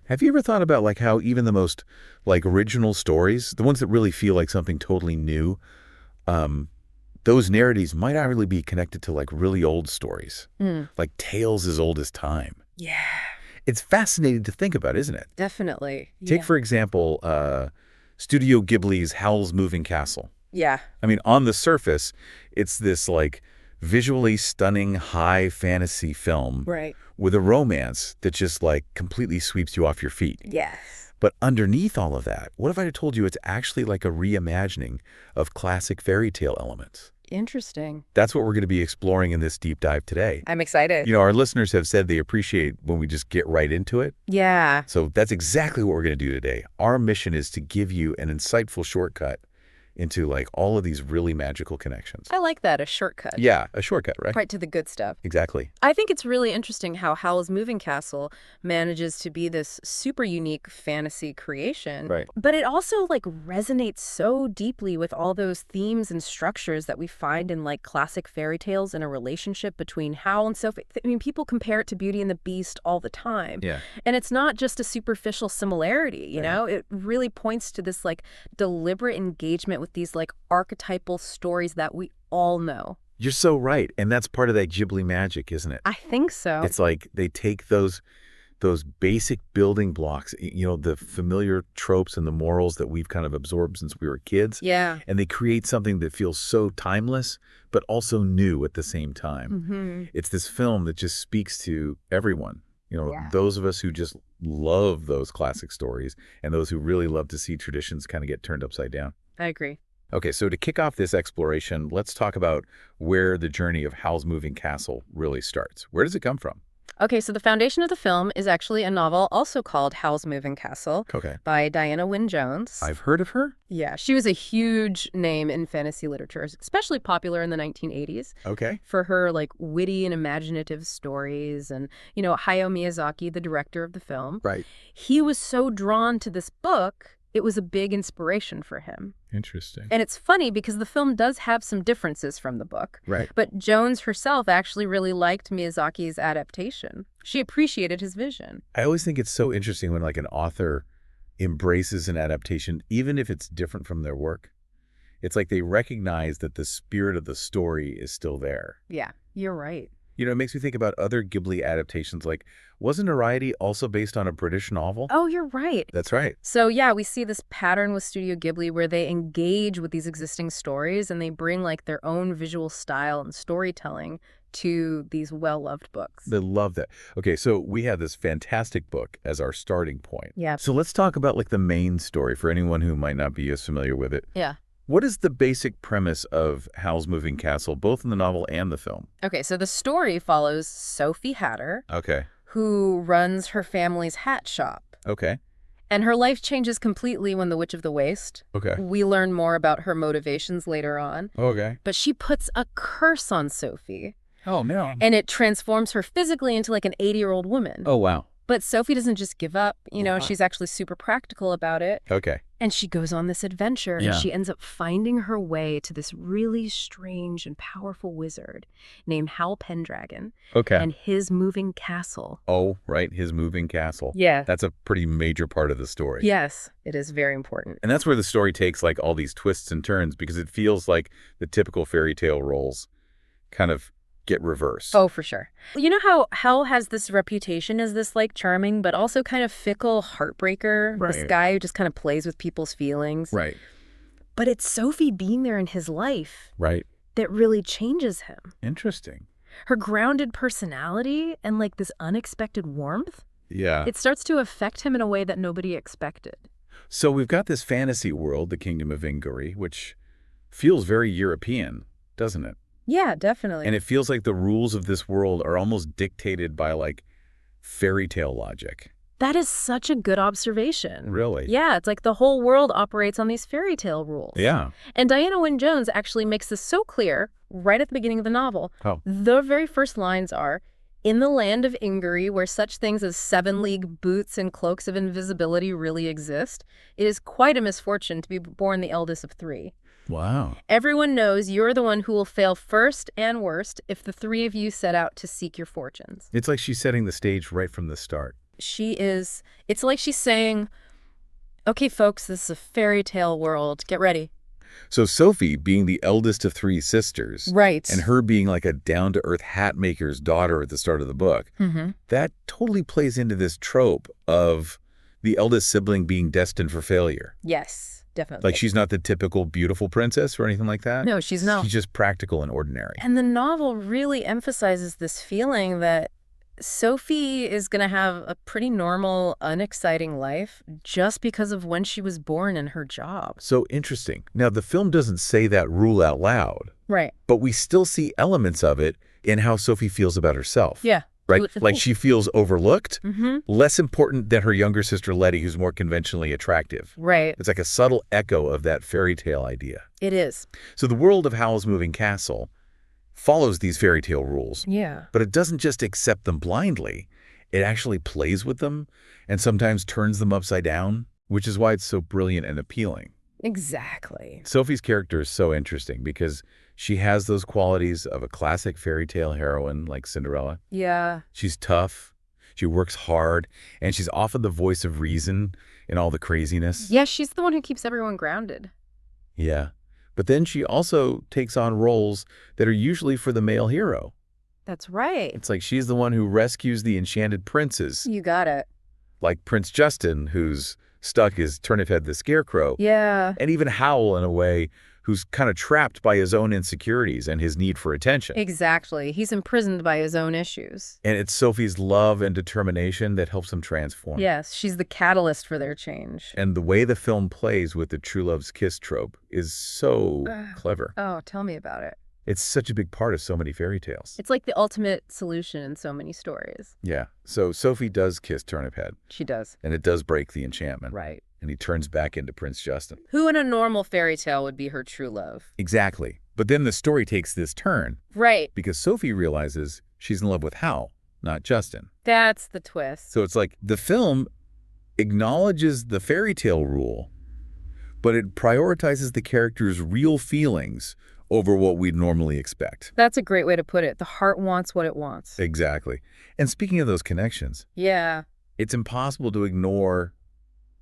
Have you ever thought about like how even the most like original stories, the ones that really feel like something totally new, um, those narratives might not really be connected to like really old stories, Mm. like tales as old as time. Yeah, It's fascinating to think about, isn't it? definitely. Take, Yeah. for example, Studio Ghibli's Howl's Moving Castle. Yeah. I mean, on the surface, it's this like visually stunning high fantasy film Right. with a romance that just like completely sweeps you off your feet. Yes. But underneath all of that, what if I had told you it's actually like a reimagining of classic fairy tale elements? Interesting. That's what we're going to be exploring in this deep dive today. I'm excited. Our listeners have said they appreciate when we just get right into it. Yeah. So that's exactly what we're going to do today. Our mission is to give you an insightful shortcut into like all of these really magical connections. I like that, a shortcut. Yeah, a shortcut, right? Right to the good stuff. Exactly. I think it's really interesting how Howl's Moving Castle manages to be this super unique fantasy creation. Right. But it also like resonates so deeply with all those themes and structures that we find in like classic fairy tales and a relationship between Howl and Sophie. I mean, people compare it to Beauty and the Beast all the time. Yeah. And it's not just a superficial similarity, you know? It really points to this like deliberate engagement with these like archetypal stories that we all know. You're so right. And that's part of that Ghibli magic, isn't it? I think so. It's like they take those basic building blocks, the familiar tropes and the morals that we've kind of absorbed since we were kids. Yeah. And they create something that feels so timeless, but also new at the same time. Mm-hmm. It's this film that just speaks to everyone. Yeah. Those of us who just love those classic stories and those who really love to see traditions kind of get turned upside down. I agree. Okay, so to kick off this exploration, let's talk about where the journey of Howl's Moving Castle really starts. Where does it come from? Okay, so the foundation of the film is actually a novel also called Howl's Moving Castle Okay. by Diana Wynne Jones. I've heard of her. Yeah, she was a huge name in fantasy literature, especially popular in the 1980s Okay. for her like witty and imaginative stories. And, Hayao Miyazaki, the director of the film, Right. he was so drawn to this book, it was a big inspiration for him. Interesting. And it's funny because the film does have some differences from the book. Right. But Jones herself actually really liked Miyazaki's adaptation. She appreciated his vision. I always think it's so interesting when like an author embraces an adaptation, even if it's different from their work. It's like they recognize that the spirit of the story is still there. Yeah, you're right. It makes me think about other Ghibli adaptations. Like, wasn't Variety also based on a British novel? Oh, you're right. That's right. So yeah, we see this pattern with Studio Ghibli where they engage with these existing stories and they bring like their own visual style and storytelling to these well-loved books. They love that. Okay, so we have this fantastic book as our starting point. Yeah. So let's talk about like the main story for anyone who might not be as familiar with it. Yeah. What is the basic premise of Howl's Moving Castle, both in the novel and the film? Okay, so the story follows Sophie Hatter, Okay. who runs her family's hat shop. Okay. And her life changes completely when the Witch of the Waste. Okay. We learn more about her motivations later on. Okay. But she puts a curse on Sophie, Oh, no. and it transforms her physically into like an 80-year-old woman. Oh, wow. But Sophie doesn't just give up. She's actually super practical about it. Okay. And she goes on this adventure, Yeah. and she ends up finding her way to this really strange and powerful wizard named Howl Pendragon Okay. and his moving castle. Oh, right. His moving castle. Yeah. That's a pretty major part of the story. Yes, it is very important. And that's where the story takes like all these twists and turns because it feels like the typical fairy tale roles kind of get reversed. Oh, for sure. You know how Howl has this reputation as this like charming but also kind of fickle heartbreaker? This Right. guy who just kind of plays with people's feelings. Right. But it's Sophie being there in his life Right. that really changes him. Interesting. Her grounded personality and like this unexpected warmth, Yeah. it starts to affect him in a way that nobody expected. So we've got this fantasy world, the Kingdom of Inguri, which feels very European, doesn't it? Yeah, definitely. And it feels like the rules of this world are almost dictated by like fairy tale logic. That is such a good observation. Really? Yeah, it's like the whole world operates on these fairy tale rules. Yeah. And Diana Wynne Jones actually makes this so clear right at the beginning of the novel. Oh. The very first lines are, "In the land of Inguri, where such things as 7-league boots and cloaks of invisibility really exist, it is quite a misfortune to be born the eldest of 3. Wow. Everyone knows you're the one who will fail first and worst if the 3 of you set out to seek your fortunes." It's like she's setting the stage right from the start. It's like she's saying, okay, folks, this is a fairy tale world. Get ready. So Sophie being the eldest of three sisters, Right. and her being like a down-to-earth hat maker's daughter at the start of the book, that totally plays into this trope of the eldest sibling being destined for failure. Yes, definitely. Like she's not the typical beautiful princess or anything like that. No, she's not. She's just practical and ordinary. And the novel really emphasizes this feeling that Sophie is going to have a pretty normal, unexciting life just because of when she was born and her job. So interesting. Now, the film doesn't say that rule out loud. Right. But we still see elements of it in how Sophie feels about herself. Yeah. Right? Like she feels overlooked, less important than her younger sister Letty, who's more conventionally attractive. Right. It's like a subtle echo of that fairy tale idea. It is. So the world of Howl's Moving Castle follows these fairy tale rules. Yeah. But it doesn't just accept them blindly. It actually plays with them and sometimes turns them upside down, which is why it's so brilliant and appealing. Exactly. Sophie's character is so interesting because she has those qualities of a classic fairy tale heroine like Cinderella. Yeah. She's tough, she works hard, and she's often the voice of reason in all the craziness. Yeah, she's the one who keeps everyone grounded. Yeah. But then she also takes on roles that are usually for the male hero. That's right. It's like she's the one who rescues the enchanted princes, You got it. like Prince Justin, who's stuck as Turnip Head the Scarecrow. Yeah. And even Howl, in a way, who's kind of trapped by his own insecurities and his need for attention. Exactly. He's imprisoned by his own issues. And it's Sophie's love and determination that helps him transform. Yes, she's the catalyst for their change. And the way the film plays with the true love's kiss trope is so clever. Oh, tell me about it. It's such a big part of so many fairy tales. It's like the ultimate solution in so many stories. Yeah. So Sophie does kiss Turnip Head, She does. and it does break the enchantment. Right. And he turns back into Prince Justin. Who in a normal fairy tale would be her true love? Exactly. But then the story takes this turn Right. because Sophie realizes she's in love with Howl, not Justin. That's the twist. So it's like the film acknowledges the fairy tale rule, but it prioritizes the character's real feelings over what we'd normally expect. That's a great way to put it. The heart wants what it wants. Exactly. And speaking of those connections, Yeah. it's impossible to ignore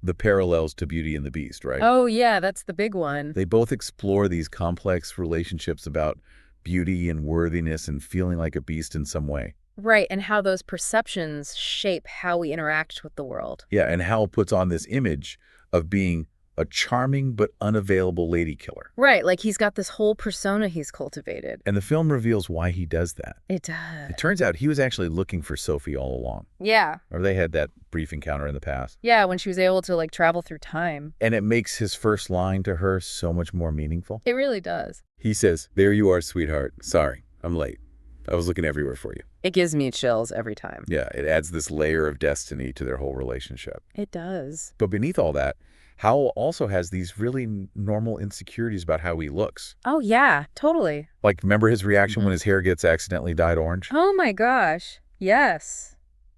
the parallels to Beauty and the Beast, right? Oh, yeah, that's the big one. They both explore these complex relationships about beauty and worthiness and feeling like a beast in some way. Right, and how those perceptions shape how we interact with the world. Yeah, and Hal puts on this image of being a charming but unavailable lady killer. Right, like he's got this whole persona he's cultivated. And the film reveals why he does that. It does. It turns out he was actually looking for Sophie all along. Yeah. Or they had that brief encounter in the past. Yeah, when she was able to, like, travel through time. And it makes his first line to her so much more meaningful. It really does. He says, "There you are, sweetheart. Sorry, I'm late. I was looking everywhere for you." It gives me chills every time. Yeah, it adds this layer of destiny to their whole relationship. It does. But beneath all that, Howell also has these really normal insecurities about how he looks. Oh, yeah, totally. Like, remember his reaction when his hair gets accidentally dyed orange? Oh, my gosh. Yes.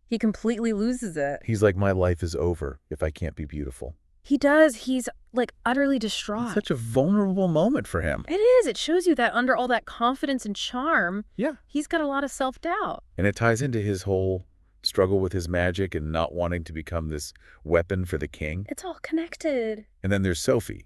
He completely loses it. He's like, my life is over if I can't be beautiful. He does. He's, like, utterly distraught. It's such a vulnerable moment for him. It is. It shows you that under all that confidence and charm, Yeah. he's got a lot of self-doubt. And it ties into his whole struggle with his magic and not wanting to become this weapon for the king. It's all connected. And then there's Sophie,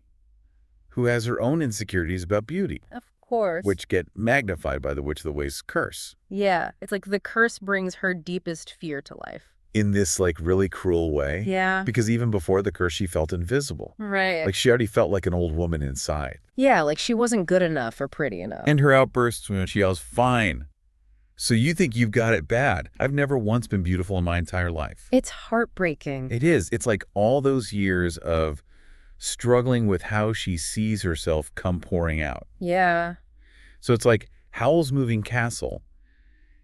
who has her own insecurities about beauty, Of course. which get magnified by the Witch of the Wast's curse. Yeah. It's like the curse brings her deepest fear to life. In this, like, really cruel way. Yeah. Because even before the curse, she felt invisible. Right. Like, she already felt like an old woman inside. Yeah, like she wasn't good enough or pretty enough. And her outbursts when she yells, "Fine. So you think you've got it bad? I've never once been beautiful in my entire life." It's heartbreaking. It is. It's like all those years of struggling with how she sees herself come pouring out. Yeah. So it's like Howl's Moving Castle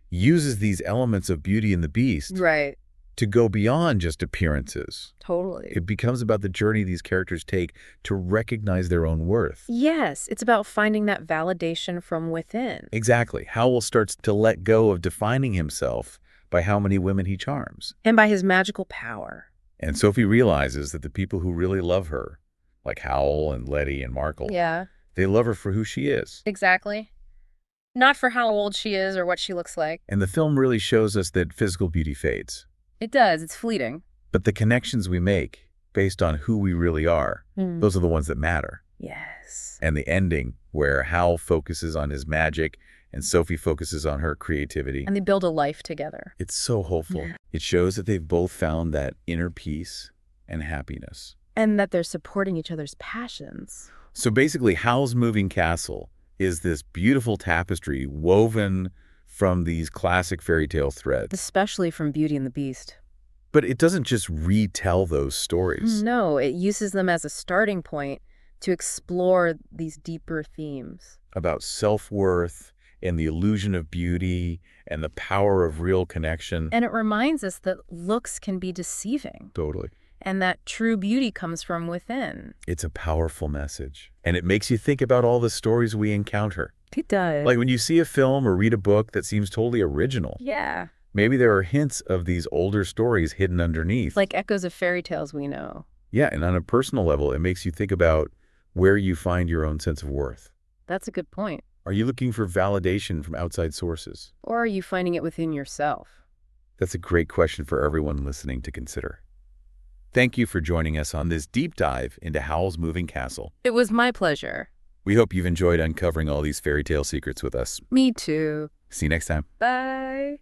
uses these elements of Beauty and the Beast Right. to go beyond just appearances. Totally. It becomes about the journey these characters take to recognize their own worth. Yes, it's about finding that validation from within. Exactly. Howl starts to let go of defining himself by how many women he charms. And by his magical power. And Sophie realizes that the people who really love her, like Howl and Letty and Markle, Yeah. they love her for who she is. Exactly. Not for how old she is or what she looks like. And the film really shows us that physical beauty fades. It does. It's fleeting. But the connections we make based on who we really are, those are the ones that matter. Yes. And the ending, where Howl focuses on his magic and Sophie focuses on her creativity. And they build a life together. It's so hopeful. Yeah. It shows that they've both found that inner peace and happiness. And that they're supporting each other's passions. So basically, Howl's Moving Castle is this beautiful tapestry woven from these classic fairy tale threads. Especially from Beauty and the Beast. But it doesn't just retell those stories. No, it uses them as a starting point to explore these deeper themes. About self-worth and the illusion of beauty and the power of real connection. And it reminds us that looks can be deceiving. Totally. And that true beauty comes from within. It's a powerful message. And it makes you think about all the stories we encounter. It does. Like when you see a film or read a book that seems totally original. Yeah. Maybe there are hints of these older stories hidden underneath. Like echoes of fairy tales we know. Yeah, and on a personal level, it makes you think about where you find your own sense of worth. That's a good point. Are you looking for validation from outside sources? Or are you finding it within yourself? That's a great question for everyone listening to consider. Thank you for joining us on this deep dive into Howl's Moving Castle. It was my pleasure. We hope you've enjoyed uncovering all these fairy tale secrets with us. Me too. See you next time. Bye.